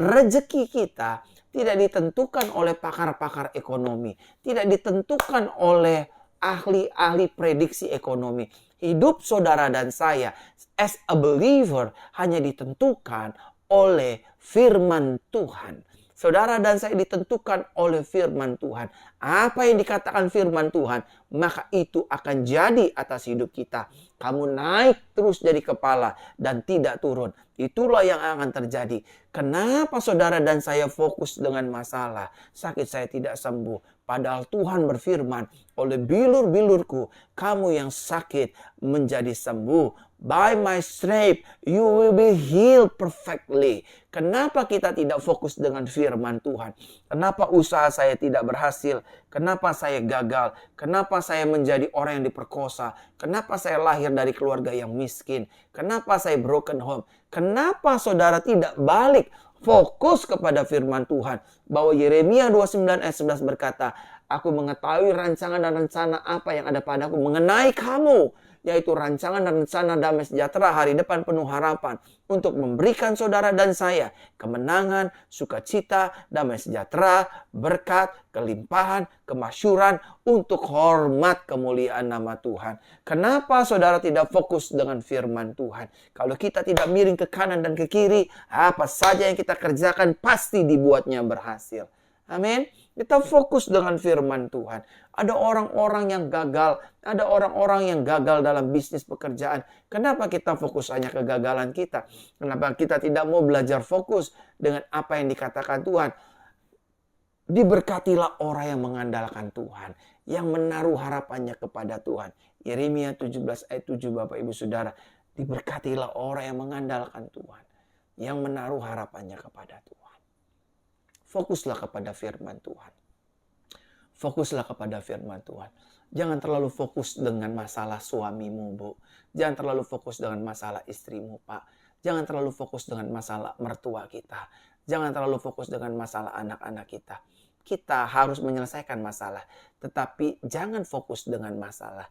Speaker 1: rezeki kita tidak ditentukan oleh pakar-pakar ekonomi, tidak ditentukan oleh ahli-ahli prediksi ekonomi. Hidup saudara dan saya as a believer hanya ditentukan oleh firman Tuhan. Saudara dan saya ditentukan oleh firman Tuhan. Apa yang dikatakan firman Tuhan, maka itu akan jadi atas hidup kita. Kamu naik terus jadi kepala dan tidak turun. Itulah yang akan terjadi. Kenapa saudara dan saya fokus dengan masalah? Sakit saya tidak sembuh. Padahal Tuhan berfirman, oleh bilur-bilurku, kamu yang sakit menjadi sembuh. By my stripes, you will be healed perfectly. Kenapa kita tidak fokus dengan firman Tuhan? Kenapa usaha saya tidak berhasil? Kenapa saya gagal? Kenapa saya menjadi orang yang diperkosa? Kenapa saya lahir dari keluarga yang miskin? Kenapa saya broken home? Kenapa saudara tidak balik fokus kepada firman Tuhan? Bahwa Yeremia 29 ayat 11 berkata, aku mengetahui rancangan dan rencana apa yang ada padaku mengenai kamu, yaitu rancangan dan rencana damai sejahtera, hari depan penuh harapan, untuk memberikan saudara dan saya kemenangan, sukacita, damai sejahtera, berkat, kelimpahan, kemasyuran, untuk hormat kemuliaan nama Tuhan. Kenapa saudara tidak fokus dengan firman Tuhan? Kalau kita tidak miring ke kanan dan ke kiri, apa saja yang kita kerjakan pasti dibuatnya berhasil. Amin. Kita fokus dengan firman Tuhan. Ada orang-orang yang gagal. Ada orang-orang yang gagal dalam bisnis pekerjaan. Kenapa kita fokus hanya kegagalan kita? Kenapa kita tidak mau belajar fokus dengan apa yang dikatakan Tuhan? Diberkatilah orang yang mengandalkan Tuhan. Yang menaruh harapannya kepada Tuhan. Yeremia 17 ayat 7 Bapak Ibu Saudara. Diberkatilah orang yang mengandalkan Tuhan. Yang menaruh harapannya kepada Tuhan. Fokuslah kepada firman Tuhan. Fokuslah kepada firman Tuhan. Jangan terlalu fokus dengan masalah suamimu, Bu. Jangan terlalu fokus dengan masalah istrimu, Pak. Jangan terlalu fokus dengan masalah mertua kita. Jangan terlalu fokus dengan masalah anak-anak kita. Kita harus menyelesaikan masalah. Tetapi jangan fokus dengan masalah.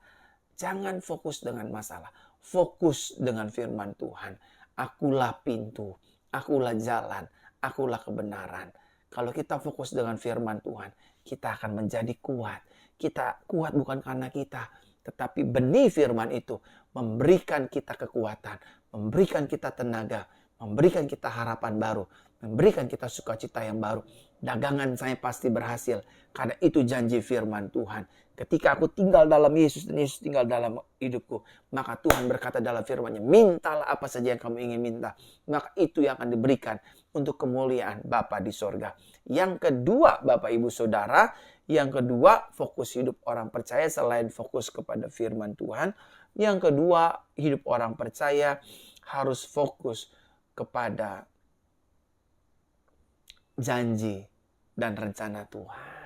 Speaker 1: Jangan fokus dengan masalah. Fokus dengan firman Tuhan. Akulah pintu. Akulah jalan. Akulah kebenaran. Kalau kita fokus dengan firman Tuhan, kita akan menjadi kuat. Kita kuat bukan karena kita, tetapi benih firman itu memberikan kita kekuatan, memberikan kita tenaga, memberikan kita harapan baru, memberikan kita sukacita yang baru. Dagangan saya pasti berhasil, karena itu janji firman Tuhan. Ketika aku tinggal dalam Yesus dan Yesus tinggal dalam hidupku, maka Tuhan berkata dalam firman-Nya, mintalah apa saja yang kamu ingin minta, maka itu yang akan diberikan untuk kemuliaan Bapa di sorga. Yang kedua, Bapak Ibu Saudara, yang kedua, fokus hidup orang percaya selain fokus kepada firman Tuhan. Yang kedua, hidup orang percaya harus fokus kepada janji dan rencana Tuhan.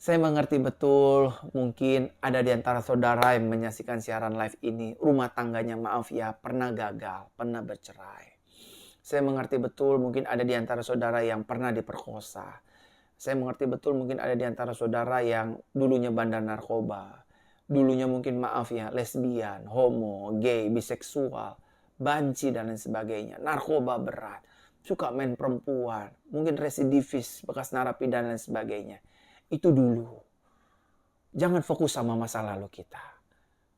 Speaker 1: Saya mengerti betul, mungkin ada di antara saudara yang menyaksikan siaran live ini, rumah tangganya maaf ya, pernah gagal, pernah bercerai. Saya mengerti betul, mungkin ada di antara saudara yang pernah diperkosa. Saya mengerti betul, mungkin ada di antara saudara yang dulunya bandar narkoba. Dulunya mungkin maaf ya, lesbian, homo, gay, biseksual, banci dan lain sebagainya. Narkoba berat, suka main perempuan, mungkin residivis, bekas narapidana dan lain sebagainya. Itu dulu. Jangan fokus sama masa lalu kita.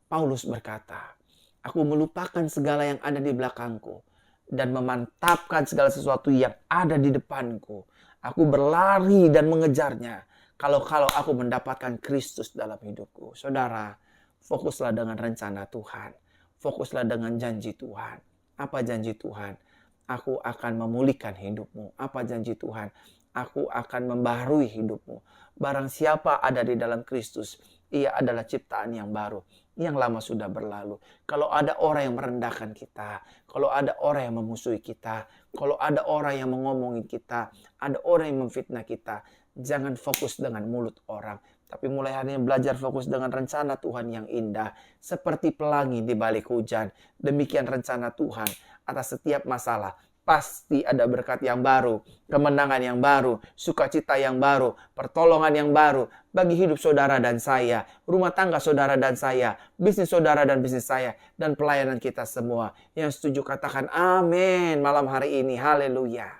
Speaker 1: Paulus berkata, aku melupakan segala yang ada di belakangku dan memantapkan segala sesuatu yang ada di depanku. Aku berlari dan mengejarnya. Kalau aku mendapatkan Kristus dalam hidupku. Saudara, fokuslah dengan rencana Tuhan. Fokuslah dengan janji Tuhan. Apa janji Tuhan? Aku akan memulihkan hidupmu. Apa janji Tuhan? Aku akan membaharui hidupmu. Barang siapa ada di dalam Kristus, ia adalah ciptaan yang baru. Yang lama sudah berlalu. Kalau ada orang yang merendahkan kita, kalau ada orang yang memusuhi kita, kalau ada orang yang mengomongin kita, ada orang yang memfitnah kita, jangan fokus dengan mulut orang. Tapi mulai hari ini belajar fokus dengan rencana Tuhan yang indah. Seperti pelangi di balik hujan. Demikian rencana Tuhan atas setiap masalah. Pasti ada berkat yang baru, kemenangan yang baru, sukacita yang baru, pertolongan yang baru bagi hidup saudara dan saya, rumah tangga saudara dan saya, bisnis saudara dan bisnis saya, dan pelayanan kita semua. Yang setuju katakan amin malam hari ini. Haleluya.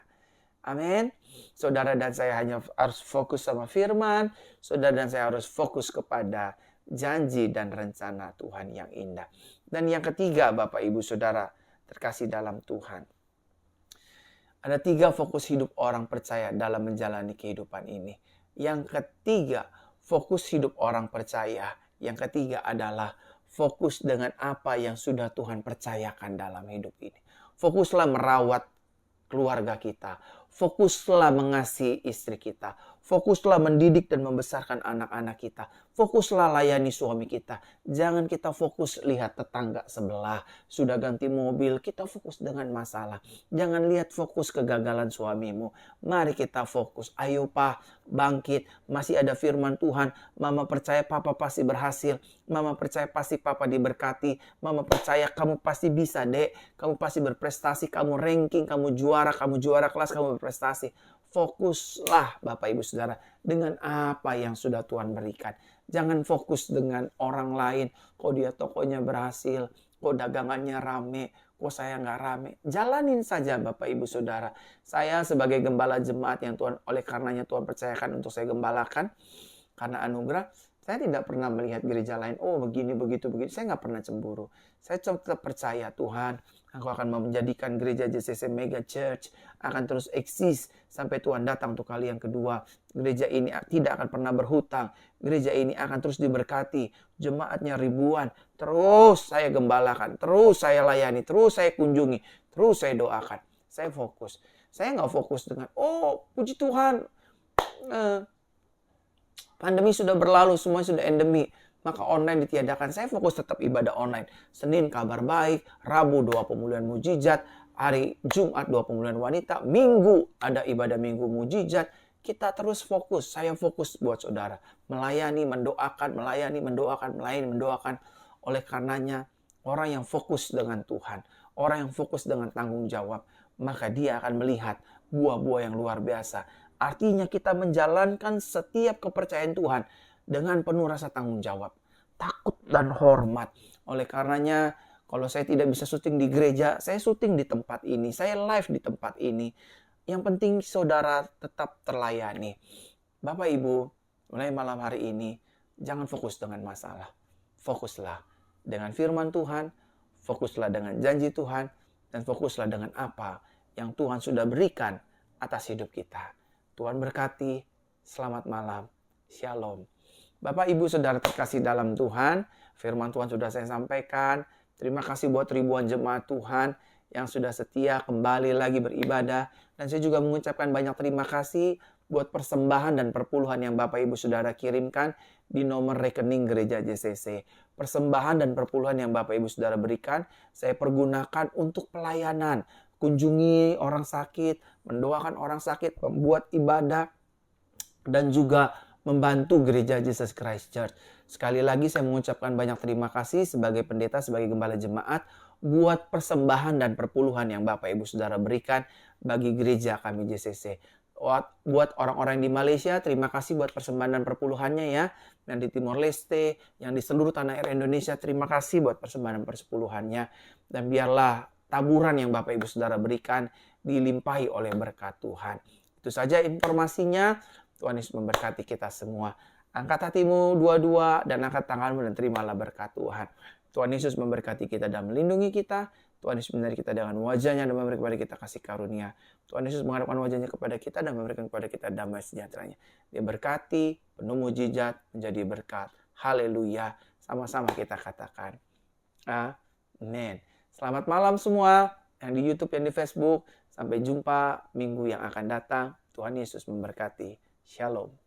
Speaker 1: Amin. Saudara dan saya hanya harus fokus sama firman, saudara dan saya harus fokus kepada janji dan rencana Tuhan yang indah. Dan yang ketiga, Bapak Ibu Saudara terkasih dalam Tuhan. Ada 3 fokus hidup orang percaya dalam menjalani kehidupan ini. Yang ketiga, fokus hidup orang percaya. Yang ketiga adalah fokus dengan apa yang sudah Tuhan percayakan dalam hidup ini. Fokuslah merawat keluarga kita. Fokuslah mengasihi istri kita. Fokuslah mendidik dan membesarkan anak-anak kita. Fokuslah layani suami kita. Jangan kita fokus lihat tetangga sebelah sudah ganti mobil. Kita fokus dengan masalah. Jangan lihat fokus kegagalan suamimu. Mari kita fokus. Ayo Pak, bangkit. Masih ada firman Tuhan. Mama percaya Papa pasti berhasil. Mama percaya pasti Papa diberkati. Mama percaya kamu pasti bisa, Dek. Kamu pasti berprestasi. Kamu ranking, kamu juara kelas, kamu berprestasi. Fokuslah Bapak Ibu Saudara dengan apa yang sudah Tuhan berikan. Jangan fokus dengan orang lain. Kok dia tokonya berhasil, kok dagangannya rame, kok saya nggak rame. Jalanin saja Bapak Ibu Saudara. Saya sebagai gembala jemaat yang Tuhan, oleh karenanya Tuhan percayakan untuk saya gembalakan. Karena anugerah, saya tidak pernah melihat gereja lain, oh begini, begitu. Saya nggak pernah cemburu. Saya tetap percaya Tuhan, aku akan menjadikan gereja JCC Mega Church akan terus eksis sampai Tuhan datang untuk kali yang kedua. Gereja ini tidak akan pernah berhutang. Gereja ini akan terus diberkati. Jemaatnya ribuan. Terus saya gembalakan, terus saya layani, terus saya kunjungi, terus saya doakan. Saya fokus. Saya nggak fokus dengan, oh puji Tuhan, pandemi sudah berlalu, semua sudah endemi, maka online ditiadakan. Saya fokus tetap ibadah online. Senin kabar baik, Rabu doa pemulihan mujizat, hari Jumat doa pemulihan wanita, Minggu ada ibadah Minggu mujizat. Kita terus fokus. Saya fokus buat saudara. Melayani, mendoakan, melayani, mendoakan. Oleh karenanya, orang yang fokus dengan Tuhan, orang yang fokus dengan tanggung jawab, maka dia akan melihat buah-buah yang luar biasa. Artinya kita menjalankan setiap kepercayaan Tuhan dengan penuh rasa tanggung jawab, takut dan hormat. Oleh karenanya, kalau saya tidak bisa syuting di gereja, saya syuting di tempat ini, saya live di tempat ini. Yang penting saudara tetap terlayani. Bapak Ibu, mulai malam hari ini, jangan fokus dengan masalah. Fokuslah dengan firman Tuhan, fokuslah dengan janji Tuhan, dan fokuslah dengan apa yang Tuhan sudah berikan atas hidup kita. Tuhan berkati, selamat malam, shalom. Bapak Ibu Saudara terkasih dalam Tuhan, firman Tuhan sudah saya sampaikan. Terima kasih buat ribuan jemaat Tuhan yang sudah setia kembali lagi beribadah. Dan saya juga mengucapkan banyak terima kasih buat persembahan dan perpuluhan yang Bapak Ibu Saudara kirimkan di nomor rekening Gereja JCC. Persembahan dan perpuluhan yang Bapak Ibu Saudara berikan, saya pergunakan untuk pelayanan. Kunjungi orang sakit, mendoakan orang sakit, membuat ibadah, dan juga membantu gereja Jesus Christ Church. Sekali lagi saya mengucapkan banyak terima kasih sebagai pendeta, sebagai gembala jemaat buat persembahan dan perpuluhan yang Bapak Ibu Saudara berikan bagi gereja kami JCC. Buat orang-orang di Malaysia, terima kasih buat persembahan dan perpuluhannya ya. Yang di Timor Leste, yang di seluruh tanah air Indonesia, terima kasih buat persembahan dan perpuluhannya. Dan biarlah taburan yang Bapak Ibu Saudara berikan dilimpahi oleh berkat Tuhan. Itu saja informasinya. Tuhan Yesus memberkati kita semua. Angkat hatimu dua-dua dan angkat tanganmu dan terimalah berkat Tuhan. Tuhan Yesus memberkati kita dan melindungi kita. Tuhan Yesus menarik kita dengan wajahnya dan memberikan kepada kita kasih karunia. Tuhan Yesus menghadapkan wajahnya kepada kita dan memberikan kepada kita damai sejahteranya. Dia berkati, penuh mujizat, menjadi berkat. Haleluya. Sama-sama kita katakan. Amin. Selamat malam semua yang di YouTube, yang di Facebook. Sampai jumpa minggu yang akan datang. Tuhan Yesus memberkati. Shalom.